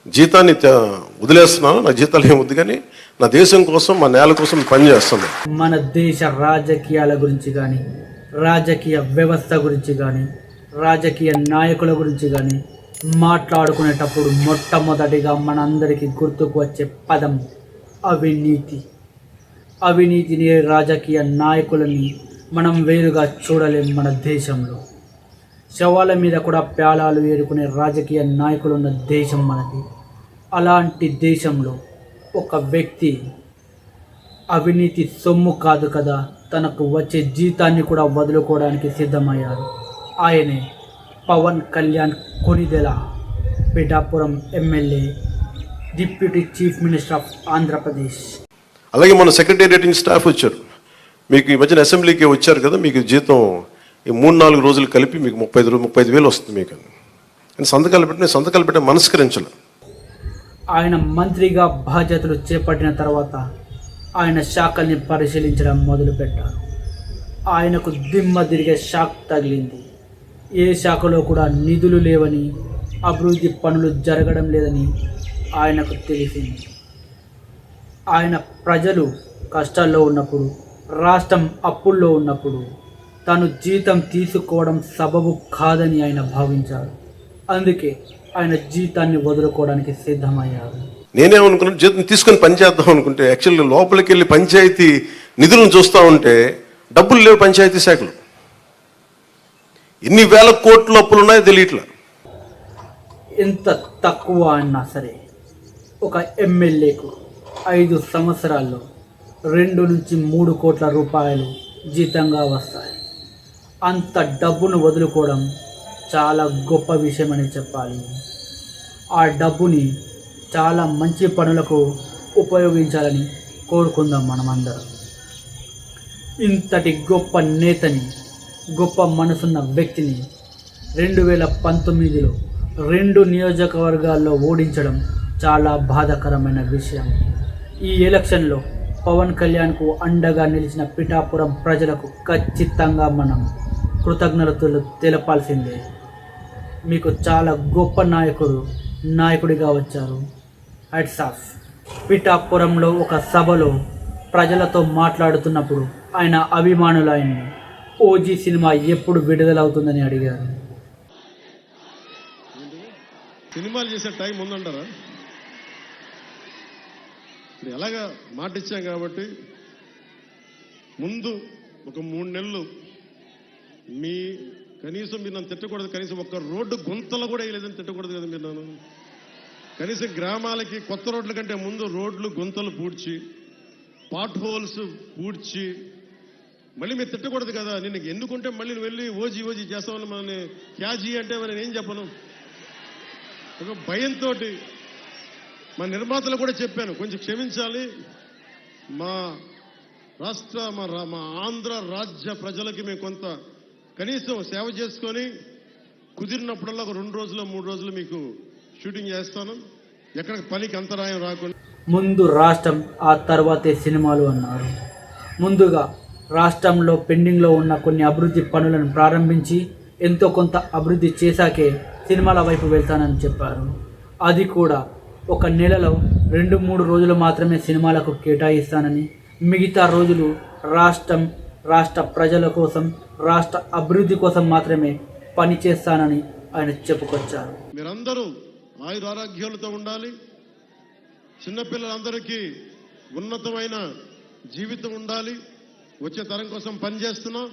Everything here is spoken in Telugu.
జీతాన్ని వదిలేస్తున్నాను, నా జీతాలు ఏమి వద్దు, కానీ నా దేశం కోసం, మా నేల కోసం పనిచేస్తున్నాను. మన దేశ రాజకీయాల గురించి కానీ, రాజకీయ వ్యవస్థ గురించి కానీ, రాజకీయ నాయకుల గురించి కానీ మాట్లాడుకునేటప్పుడు మొట్టమొదటిగా మనందరికీ గుర్తుకు వచ్చే పదం అవినీతి. అవినీతిని, రాజకీయ నాయకులని మనం వేరుగా చూడలేం. మన దేశంలో శవాల మీద కూడా ప్యాలాలు ఏరుకునే రాజకీయ నాయకులు ఉన్న దేశం మనది. అలాంటి దేశంలో ఒక వ్యక్తి అవినీతి సొమ్ము కాదు కదా, తనకు వచ్చే జీతాన్ని కూడా వదులుకోవడానికి సిద్ధమయ్యారు. ఆయనే Pawan Kalyan Konidela, Pithapuram MLA, deputy chief minister of Andhra Pradesh. అలాగే మన సెక్రటేరియట్ స్టాఫ్ వచ్చారు, మీకు ఈ మధ్యన అసెంబ్లీకి వచ్చారు కదా, మీకు జీతం ఈ 3-4 రోజులు కలిపి మీకు 35,000 వస్తుంది మీకు అని సంతకాలు పెట్టిన మనస్కరించాలి. ఆయన మంత్రిగా బాధ్యతలు చేపట్టిన తర్వాత ఆయన శాఖల్ని పరిశీలించడం మొదలుపెట్టారు. ఆయనకు దిమ్మ తిరిగే షాక్ తగిలింది. ఏ శాఖలో కూడా నిధులు లేవని, అభివృద్ధి పనులు జరగడం లేదని ఆయనకు తెలిసింది. ఆయన ప్రజలు కష్టాల్లో ఉన్నప్పుడు, రాష్ట్రం అప్పుల్లో ఉన్నప్పుడు తను జీతం తీసుకోవడం సబబు కాదని ఆయన భావించారు. అందుకే ఆయన జీతాన్ని వదులుకోవడానికి సిద్ధమయ్యారు. నేనేమనుకున్నాను, జీతం తీసుకొని పని చేద్దాం అనుకుంటే, యాక్చువల్గా లోపలికి వెళ్ళి పంచాయతీ నిధులను చూస్తూ ఉంటే డబ్బులు లేవు. పంచాయతీ శాఖలు ఎన్ని వేల కోట్ల అప్పులు ఉన్నాయో తెలియట్లా. ఎంత తక్కువ అన్నా సరే ఒక ఎమ్మెల్యేకు 5 సంవత్సరాల్లో 2 నుంచి 3 కోట్ల రూపాయలు జీతంగా వస్తాయి. అంత డబ్బును వదులుకోవడం చాలా గొప్ప విషయం అని చెప్పాలి. ఆ డబ్బుని చాలా మంచి పనులకు ఉపయోగించాలని కోరుకుందాం మనమందరం. ఇంతటి గొప్ప నేతని, గొప్ప మనసున్న వ్యక్తిని 2019లో 2 నియోజకవర్గాల్లో ఓడించడం చాలా బాధాకరమైన విషయం. ఈ ఎలక్షన్లో పవన్ కళ్యాణ్కు అండగా నిలిచిన పిఠాపురం ప్రజలకు ఖచ్చితంగా మనం కృతజ్ఞతలు తెలపాల్సిందే. మీకు చాలా గొప్ప నాయకుడిగా వచ్చారు. Hats off. పిఠాపురంలో ఒక సభలో ప్రజలతో మాట్లాడుతున్నప్పుడు ఆయన అభిమానులు ఆయన్ని ఓజీ సినిమా ఎప్పుడు విడుదలవుతుందని అడిగారు. సినిమాలు చేసే టైం ఉందంటారా? ఎలాగా మాట ఇచ్చాం కాబట్టి ముందు ఒక 3 నెలలు మీ కనీసం మీరు నన్ను తిట్టకూడదు. కనీసం ఒక్క రోడ్డు గుంతలు కూడా వేయలేదని తిట్టకూడదు కదా మీరు నన్ను. కనీసం గ్రామాలకి కొత్త రోడ్ల కంటే ముందు రోడ్లు గుంతలు పూడ్చి, పాట్ హోల్స్ పూడ్చి మళ్ళీ మీరు తిట్టకూడదు కదా. నేను ఎందుకుంటే మళ్ళీ నువ్వు వెళ్ళి ఓజీ చేస్తామని మనల్ని క్యాజీ అంటే మరి నేను ఏం చెప్పను. ఒక భయంతో మా నిర్మాతలు కూడా చెప్పాను, కొంచెం క్షమించాలి. మా రాష్ట్ర మా ఆంధ్ర రాజ్య ప్రజలకి మేము కొంత కనీసం సేవ చేసుకొని కుదిరినప్పుడల్లా ఒక 2 రోజులు 3 రోజులు మీకు షూటింగ్ చేస్తాను, ఎక్కడ పనికి అంతరాయం రాకుండా. ముందు రాష్ట్రం, ఆ తర్వాతే సినిమాలు అన్నారు. ముందుగా రాష్ట్రంలో పెండింగ్లో ఉన్న కొన్ని అభివృద్ధి పనులను ప్రారంభించి ఎంతో కొంత అభివృద్ధి చేశాకే సినిమాల వైపు వెళ్తానని చెప్పారు. అది కూడా ఒక నెలలో 2-3 రోజులు మాత్రమే సినిమాలకు కేటాయిస్తానని, మిగతా రోజులు రాష్ట్ర ప్రజల కోసం, రాష్ట్ర అభివృద్ధి కోసం మాత్రమే పనిచేస్తానని ఆయన చెప్పుకొచ్చారు. మీరందరూ ఆయురారోగ్యాలతో ఉండాలి. చిన్నపిల్లలందరికీ ఉన్నతమైన జీవితం ఉండాలి. వచ్చే తరం కోసం పనిచేస్తున్నాం.